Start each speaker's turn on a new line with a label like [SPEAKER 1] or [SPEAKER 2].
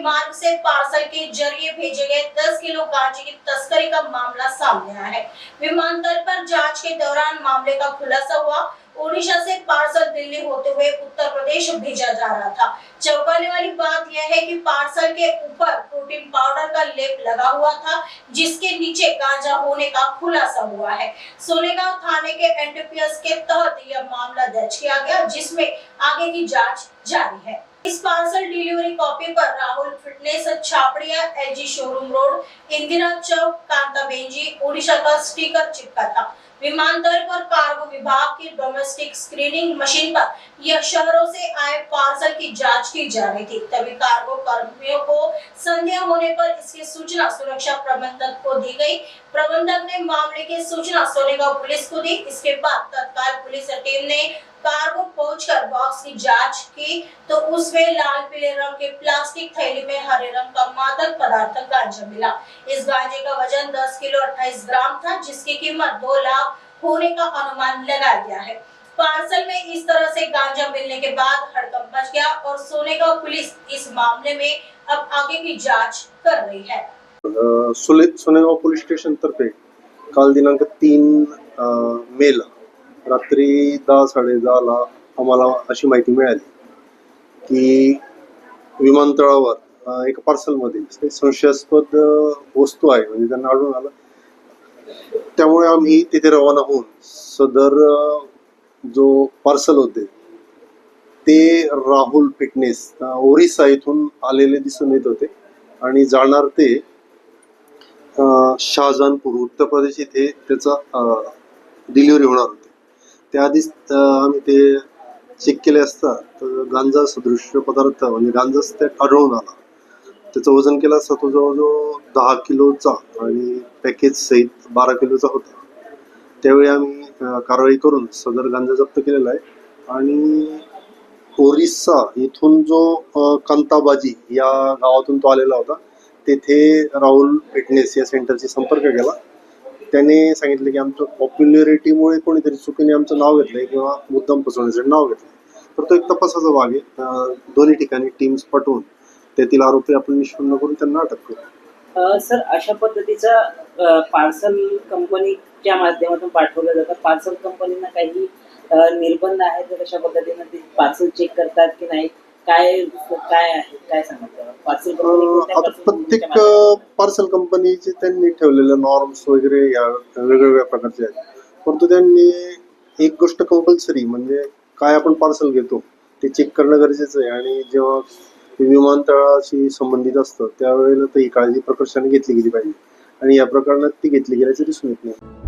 [SPEAKER 1] मार्ग से पार्सल के जरिए भेजे गए 10 किलो गांजे की तस्करी का मामला सामने आया है। विमानतल पर जांच के दौरान मामले का खुलासा हुआ। ओडिशा से पार्सल दिल्ली होते हुए उत्तर प्रदेश भेजा जा रहा था। चौंकाने वाली बात यह है कि पार्सल के ऊपर प्रोटीन पाउडर का लेप लगा हुआ था, जिसके नीचे गांजा होने का खुलासा हुआ है। सोनेगांव थाने के एनडीपीएस के तहत यह मामला दर्ज किया गया, जिसमें आगे की जांच जारी है। इस पार्सल डिलीवरी कॉपी पर Rahul fitness Chhapadia LG showroom road Indira Chowk Kantabenji Odisha का स्टिकर चिपका था। विमानतल पर कार्गो विभाग की डोमेस्टिक स्क्रीनिंग मशीन पर यह शहरों से आए पार्सल की जांच की जा रही थी। तभी कार्गो कर्मियों को संदेह होने पर इसकी सूचना सुरक्षा प्रबंधक को दी गई। प्रबंधक ने मामले की सूचना सोनेगांव पुलिस को दी। इसके बाद तत्काल पुलिस टीम ने कार्गो पहुंचकर बॉक्स की जांच की तो उसमें लाल पीले रंग के प्लास्टिक थैली में हरे रंग का मादक पदार्थ गांजा मिला। इस गांजे का वजन 10 किलो 28 ग्राम था, जिसकी कीमत 2 लाख होने का अनुमान लगाया गया है। पार्सल में इस तरह से गांजा मिलने के बाद हड़कंप मच गया और सोनेगांव पुलिस इस मामले में अब आगे की जांच कर रही है।
[SPEAKER 2] सोनेगाव पोलीस स्टेशन तर्फे काल दिनांक 3 मेला रात्री 10:30 आम्हाला अशी माहिती मिळाली की विमानतळावर एका पार्सलमध्ये संशयास्पद वस्तू आहे, म्हणजे त्यांना आढळून आलं। त्यामुळे आम्ही तिथे रवाना होऊन सदर जो पार्सल होते ते राहुल फिटनेस ओरिसा इथून आलेले दिसून येत होते आणि जाणार ते शाहजहानपूर उत्तर प्रदेश इथे त्याचा डिलिव्हरी होणार होती। त्याआधीच आम्ही ते चेक केले असता तर गांजा सदृश पदार्थ म्हणजे गांजाच त्यात आढळून आला। त्याचं वजन केलं असता तो जवळजवळ 10 किलोचा आणि पॅकेज सहित 12 किलोचा होता। त्यावेळी आम्ही कारवाई करून सदर गांजा जप्त केलेला आहे आणि ओरिसा इथून जो कांताबाजी या गावातून तो आलेला होता, तेथे राहुल फिटनेस या सेंटरशी संपर्क केला। त्याने सांगितलं की आमचं पॉप्युलॅरिटीमुळे कोणीतरी चुकीने आमचं नाव घेतलंय किंवा मुद्दाम फसवण्यासाठी नाव घेतलंय, तर तो एक तपासाचा भाग आहे। दोन्ही ठिकाणी टीम्स पाठवून त्यातील आरोपी आपण निष्पन्न करून त्यांना अटक करू।
[SPEAKER 3] सर, अशा पद्धतीचा पार्सल कंपनीच्या माध्यमातून पाठवलं जातं। पार्सल कंपनीना काही निर्बंध आहेत तर अशा पद्धतीने ते पार्सल चेक करतात की नाही, काय आहे, काय सांगतात पार्सल
[SPEAKER 2] आता प्रत्येक पार्सल कंपनीचे त्यांनी ठेवलेले नॉर्म्स वगैरे या वेगवेगळ्या प्रकारचे आहेत, परंतु त्यांनी एक गोष्ट कंपल्सरी म्हणजे काय आपण पार्सल घेतो ते चेक करणं गरजेचं आहे आणि जेव्हा विमानतळाशी संबंधित असतं त्यावेळेला तर ही काळजी प्रकर्षाने घेतली गेली पाहिजे आणि या प्रकरणात ती घेतली गेल्याचं दिसून येत नाही।